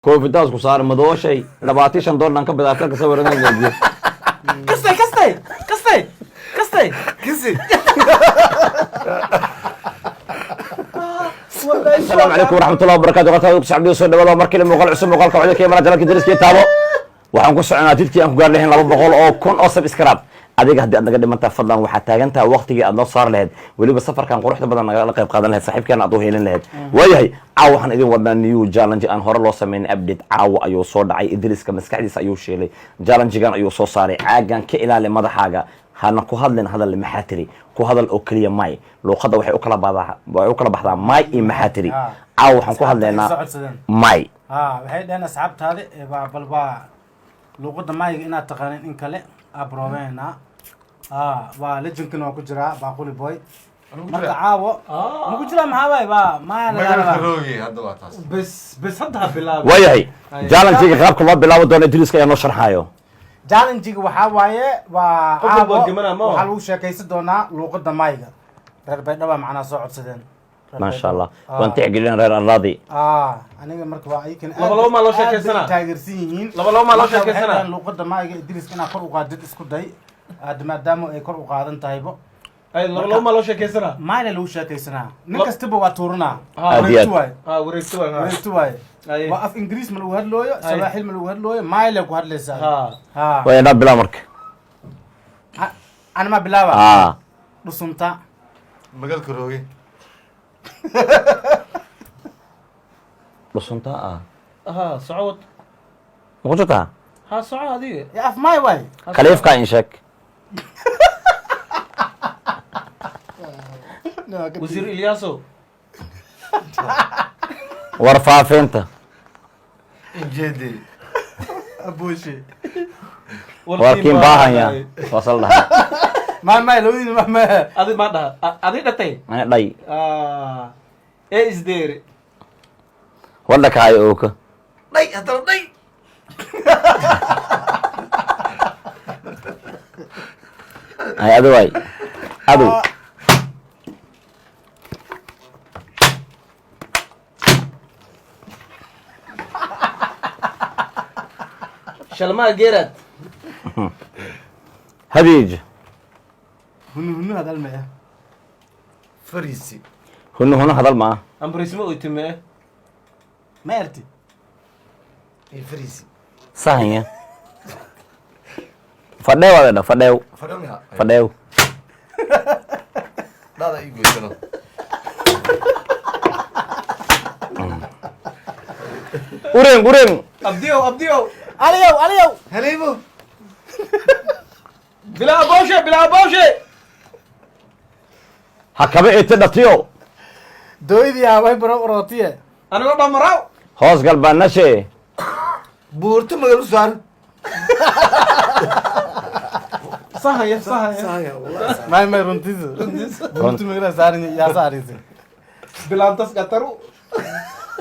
كوفي داس كسار مدوشي لباتيشن دور نانك بدأت لك سوى رنجة جديد كستي السلام عليكم ورحمة الله وبركاته قلت بس عبد يوسف دبل ومركي المقال عصام مقال كوعدك يا مرات لك درس كتابه waxaan ku soconaa dilkii aan ku gaar lahayn 200 oo kun oo subscribe adiga hadii aad naga dhimantaa fadlan waxa taagantaa waqtigii aad noo saar lahayd waliba safarkan quruxda badan naga qayb qaadan lahayd saaxiibkeena aad u heelin lahayd waayahay caaw waxaan idin wadnaa new challenge aan hore loo sameeyay update caaw ayuu soo dhacay idriska maskaxdiisa ayuu sheelay challenge-gan ayuu soo saaray caagan ka ilaali madaxaaga hana ku hadlin hadal maxaatiri ku hadal oo kaliya may luqada waxay u kala baxdaa may iyo maxaatiri caaw waxaan ku hadlaynaa may waxay dhahan asxaabtaada balba luqada maayiga inaad taqaanin in kale abroweena waa legendkan waa ku jiraa baaquli boy marka caawo ma ku jiraa maxaa waay baa bes hadda bilaabo waayahay challenge-ga qaabka loo bilaabo doono idriska ayaa noo sharxayo challenge-ga waxaa waaye waa caawo waxaa lagu sheekaysan doonaa luqada maayiga reer baydhaba macnaa soo codsadeen ما شاء الله وانت عقلين غير الراضي aniga marka waa ay kan laba ma loo sheekaysanaa taageersan yihiin laba ma loo sheekaysanaa luqada maayiga idriska inaa kor u qaadid isku day maadaama ay kor u qaadan tahaybo ay laba ma loo sheekaysanaa maayna lagu sheekaysanaa nin kastaba waa tuuranaa wareegto waaye waa af ingiriis ma lagu hadlooyo sabaaxil ma lagu hadlooyo maayla ku hadlaysaa وين بلا مرك ana ma bilaaba dhusunta magalka rooge dhusunta socod موجودة ha soco adiga ya af maay waay خليف كاين شك wasiir Ilyaaso ورفع فينت injeedi abuushi وركين باهن يا وصل لها maay lawdiina maay adi ma dhaha adi dhatay انا داي ee isdeere ولا كاي اوك dhay haddana dhay هاي ادواي ادو shalmaa geerad هديج hunu hadal maya fariisi هنا هذا الماء ambarismo u timee ma erti iyo fariisi صحيح فديو هذا فديو fadhamiha فديو dhada ii goysano ورين abdiyow aliyow haleebo bilaa booshe هكذا اتدتيو dooydii way baro orootiye anigoo dhamaraw هوس قلبان نشي buurta magalu saar sahaya maay runtiisa runti magala saarin yaa saaraysa bilaantas gataru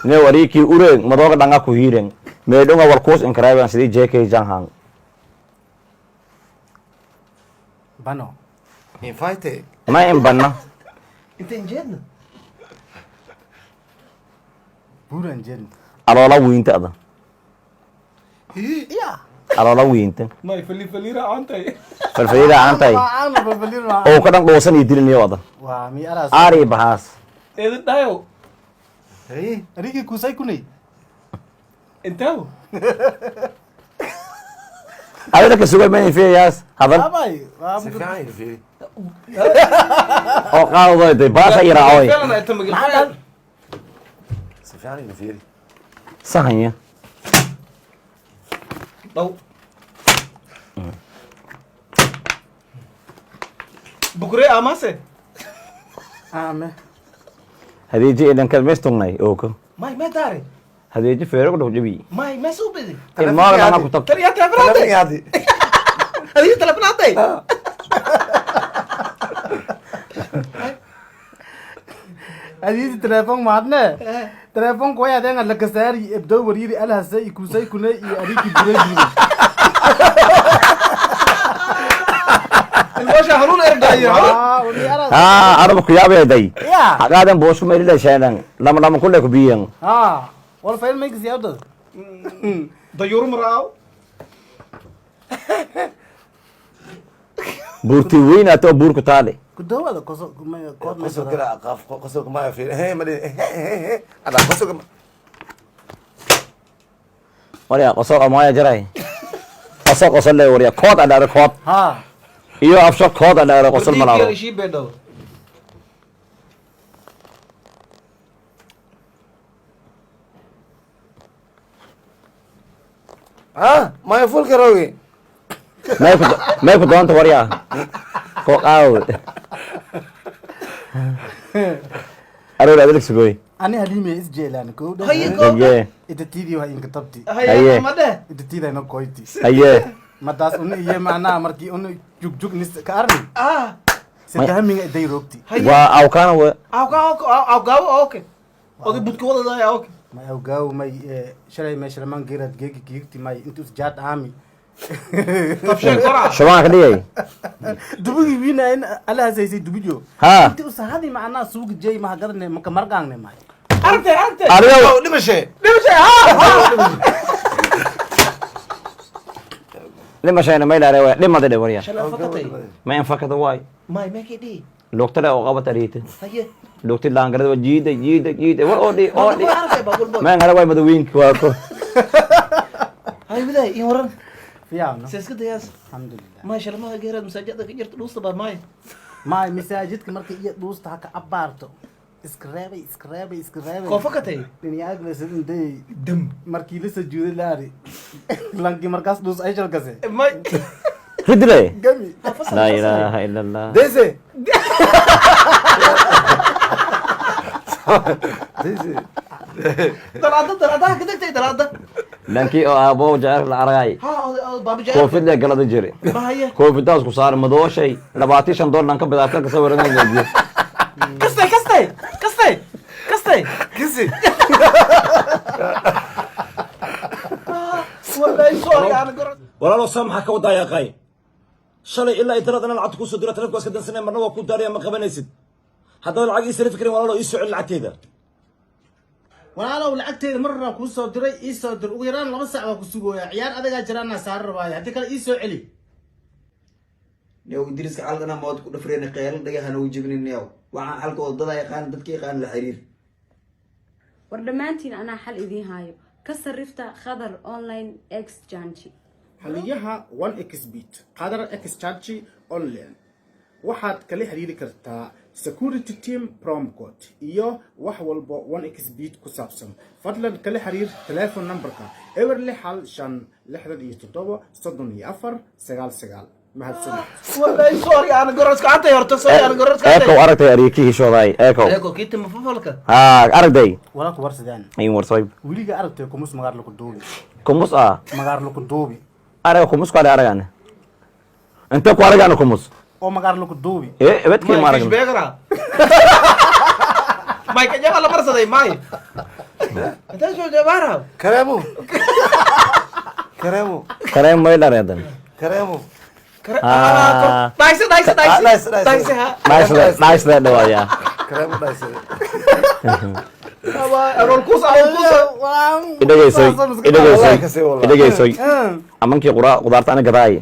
ne wariki ureng madoga danga ku hireng medonga warkos inkraiban sidi JK Janghang bano invite ma in banna inta injeedna buuran jeen alola wiinta ada ya alola wiinta may falira aantay falfayda antay ana babalir ma oo ka dhan dhoosan iyo dilniyo ada waa mi aras ari bahas eedin dhayo hey rigi kusay kunay intaw ada ka sugay ma fiyaas hadan abay waa si fiican ii fiiri oo qaado de baasa ira oy si fiican ii fiiri sahanya daw bukre amase ame hadiji idan ka mestungnay oo ko may medare hadiji feero ku dhaw may mesubidi ilmaha dana ku tab tariya telefonate yaadi adiga telefonate adii telefoon maadne telefoon ko ya denga lakasaari ibdo wariri alhasa ikusay kunay iyo adiki bureedi ilmasha harun ergayo arab ku yaabay day ya hagadan boosku meelida sheedan lama kulle ku biyan wal fayl mayk siyawda dayuur maraaw buurti weyn ato buurku taale كدوة كوسو كود قصو ما كده قصو ما في ما انا قصو waryaa qosol amaya jaray qosol le waryaa kood adhaare kood ها iyo afsho kood adhaare qosol malaado shii beedow ها ما يفول كروي may ku doonta waryaa koo qaaw aroor adeeg sugoy أنا هليمي إس جيلان كود هاي aye إنت تيدي وهاي إنك تبتي هيا ما ده إنت تيدي أنا كويتي aye ما داس أنو إيه معنا مركي أنو جوك نس كارني اه سدها مين إدي روكتي waa awkaana we او gaawo okay ogi budka wadada okay ما أوجاو ما شراي ما شرمان جيرات جيجي جيجتي ما أنتو سجاد عامي tafshan qora shabaan ka dhigay دبوجي بينا إن على زي دبوجو ها أنتو سهادي معنا سوق جاي ما هقدر ما كمرقان ما arte adiga دمشي lima shayna may laare way dhimada dhe waryaa shala fakatay ma infakada waay may make di lugtada oo qabata riite haye lugti laangarada waa jiida war oo dhi arkay bagul boy ma ngara way madawiinki waa ko hay widay in waran في عنا seeska dayaas الحمد لله ما shala ma geerad masaajada ka jirta dhuusta baa may ما مساجدك مركي إيه دوست هكا أبارتو إسكرابي ko fakatay دنيا أجلس إندي dam مركي لسه جود لاري لانكي مركز دوس أي شغل كذا may ridle جمي la ilaha illa allah ديزي ديزي dalada ka degtay dalada lankii oo aabo jaar la aragay ha baabu jaa koofid le galada jiri ma haye koofidaas ku saar madooshay 25 dollar ka bidaata ka sawirana gajiyo kastay كسي wallahi sorry aan gor walaalo samaxa ka wada yaqay shalay ilaa intaadana lacag ku soo diro telefoonka iska dansanay marna waa ku daariya ma qabanaysid haddaba lacag ii sariif karin walaalo ii soo cel lacagteeda وأنا لو لعبت مرة كوسو دري إيسو در ويران لما ساعة كوسو عيار أديك جرانا صار رباي هديك إيسو علي نيو إدريس كعلقنا مواد كل فرينا قيال دقيقة نوجبني نيو وعن حلقة وضدا يقان دتكي قان الحرير وردمانتين أنا حل إذين هايو كسر رفتا خضر أونلاين إكس جانشي حاليها 1x بيت قادر x charge online waxaad kala xiriiri kartaa security team prom code iyo wax walba 1x beat ku saabsan fadlan kala xiriir telephone numberka eber 657 mahadsanid wallahi sorry aan gor iska antay horta sorry aan gor iska eeko aragtay arikii shooday eeko eeko kiita ma fafalka ha aragday wala ku warsadaan ay warsay wiliga aragtay kumus magaar lagu duubi kumus magaar lagu duubi araga kumus ka aragana inta ku aragana kumus oo magaar lagu duubi ebedkii ma fish aragna beegara may ka jaba la marsaday may inta soo jabara كرامو كرامو kareem may dhareedan كرامو nice nice that dhawaya كرامو دايس arol kusa idhageysoy amankii qudaarta ana gadaay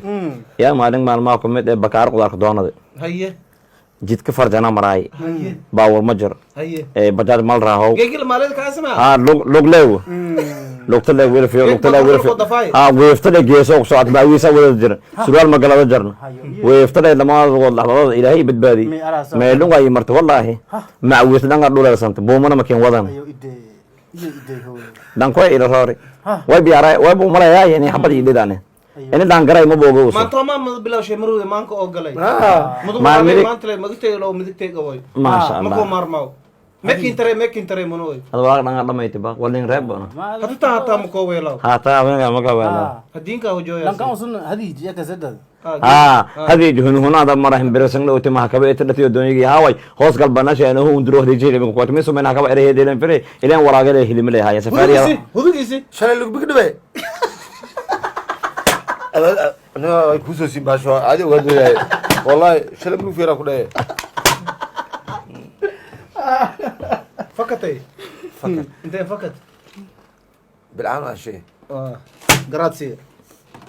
yaa maalin maalmaha ku mid ee bakaar qudaarka doonada haye jidka farjana maraay baawar ma jir haye bajaaj mal raahow geegil maalin ka asma ha lug leew lugta leew wiilfiyo ha weeftada geeso ku socod baawiisa wada jir surwaal magalada jarna weeftada lamaadoood laxdooda ilaahay badbaadi meelun ay marto wallahi macwiis dhanga dhuleysanta buumana makin wadan ayo idee iyo idee hoo danko ila roori way biyaray way buu malaya yani xabad ididane ini dangaray ma boogo uso maanta ma bilaw shay maruude maanka oo galay mudu Ma midig- maanta le magtay loo midigtay gaway maasha ma ko allah marmaw mekin tare monoy hada waa dhanga dhamayti ba walin reeb bana hata ma ko weelaw hata awenga maga wala hadinka hojoya lankan usun hadii ya kasadad hadii hunada marahim beresan loo timaha kaba etadatiyo doonigi haway hoos galbanasha anahu unduro hadijeele ko timiso mena kaba erehedeelen fere ileen waraagale hilimile haya safariya hudugisi شلون لك بكدبه انا كوسو سي باشو عادي وغدو والله شلون بنو فيرا كده fakatay fakat intee fakat بالعام شيء grazie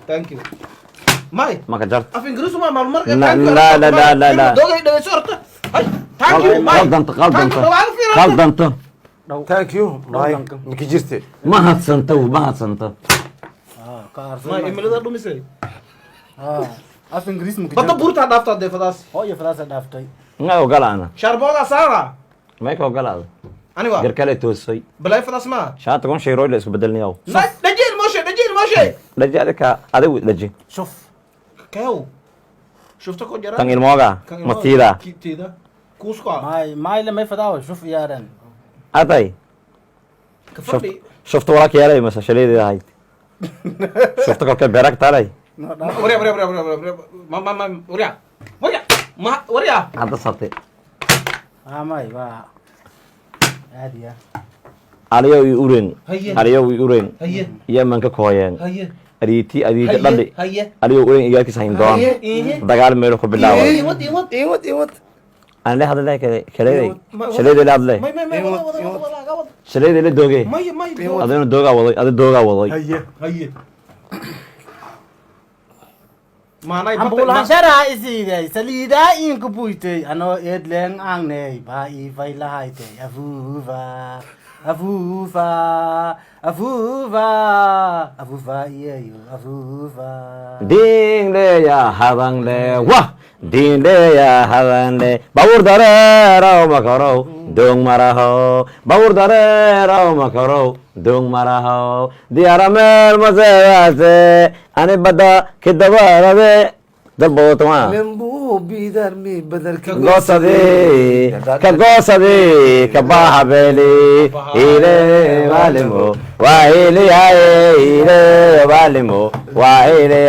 thank you ماي ما كجرت af ingiriis uma maalmar لا. dogay dhageyso horta hay thank you mاي غلطنت غلطنت ثانك يو ماي مكي جرتي ما هدسنتو ما هدسنتو ماي imilada dhumisay af ingiriis ma badda buurtaa dhaaftaa deefadaas hooyo fadaasa dhaaftay ما وقال انا shaarboogaa saara ما يكو قال هذا ani waa غير كله توسي balay fadaas maa شان تكون شي رويل اسكو بدلني او dhajiil mooshe دجي عليك ادي دجي shuf keew shufta ko jara تان الموغا متيدا tiida kuuska maay lamay fadaawo shuf iyaaran اتاي ka fadhi شفت وراك يا لي مسا شليدي هاي شفت كل بيرك تالي warya ma warya هذا صوتي maay waa aadiya عليو يورين haye عليو يورين haye يا من كوين haye اريتي ادي دلي haye عليو يورين اياك ساين دون دغال ميلو كبلاوا iwad انا ليه هذا لك كليدي شليدي لا هذا شليدي اللي دوغي may هذا دوغا وضي هذا دوغا وضي haye maanay ambulan sharaa isiiday saliidaa iinka buytay anoo eedleen aangney baa ii faylahaytay afuufa iyeyo afuufa ding le ya hadang le wa ding le ya hadang le bawur dare rao makaro dong maraho bawur dare rao makaro dong maraho diaramel mazayase ane bada kidabarabe dalbotwa لمبو بيدار مي بدل gosadi ka gosadi ka bahabeli ile walimo wa ile ile walimo wa ile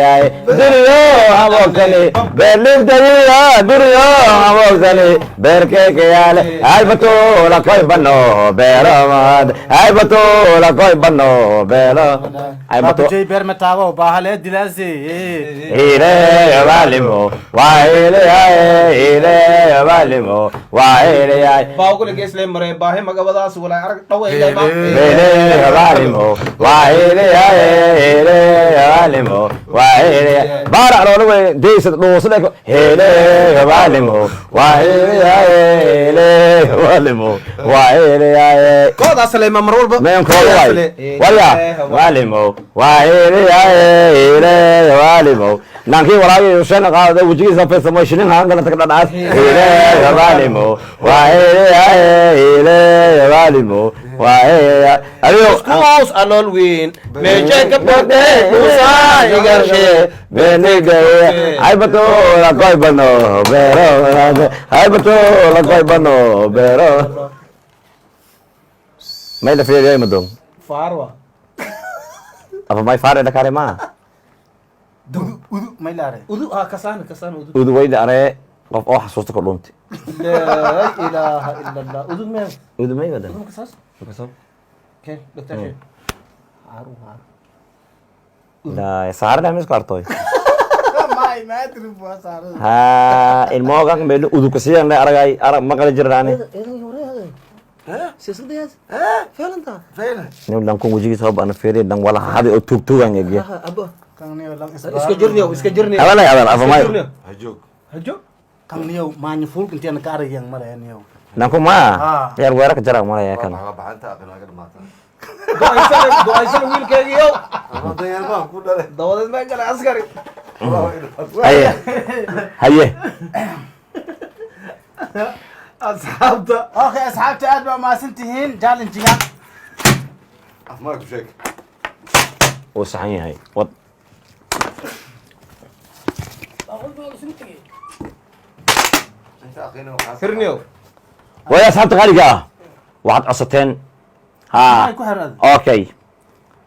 duriyo habokale berlim dariya duriyo habokale berke ke yale ay bato la koy bano beramad ay bato la koy bano bero ay bato jay ber mataawo baahale dilaase ile walimo wa ile walimo wa ile baa kule geesle mare baahe magabadaas walaa arag dhaweeyay ma ile walimo wa ile walimo wa ile bara loo way deysad dhuusle ko ile walimo wa ile walimo wa ile koodaas leema mar walba men ko waya walimo wa ile walimo لكن وراي وشان قاعد وجهي زفت سما شنين هان قال تقدر ناس إلى يوالمو وإلى يوالمو وإلى أيوه كوس ألول وين ميجك بدي موسى يقرشي بنيجي هاي بتول كوي بنو بيرو هاي بتول كوي بنو بيرو ما يلفي جاي مدوم فاروا أبا ما يفارق ده كاري ما udu may laare udu kasaan udu udu wayda are qof oo xasuusta ku dhuntay la ilaaha illa allah udu meel udu may wada udu kasaas kasoo okay doctor haru la saarna mis qartoy maay maadri bua saaro ha ilmooga meel udu kasiyan la aragay arag maqal jirani siyaasadayas feelanta nin lan kun wajigi soo baan feeray dan wala hadi oo tugtugan eegay abo kan niyo lang iska jirniyo awala afamay هجوك hajo kan niyo maanya fulk intiyan ka aragyan male niyo nan kuma yar weerar ka jara malaya kan waxaa baxanta aqina ga dhamaatan go-aysan wiilkaygiyo ama dayar baan ku dhalay dawadeed ma gala askari haye asxaabta okay asxaabta aad baa maasantihiin challenge-ga afmaa ku sheeg oo saxan yahay wad inta aqina waxaa hirniyo way asxaabta qaaliga ah waxaad codsateen ha ku xirad okay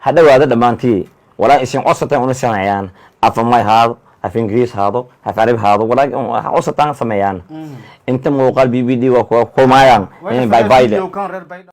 hadhawaada dhammaantii walaa isin codsateen una sameeyaan afamay haado af ingiriis haado af arab haado walaa codsataan sameeyaan inta muuqaal bbd waa kumayaan bye bye kan reer bay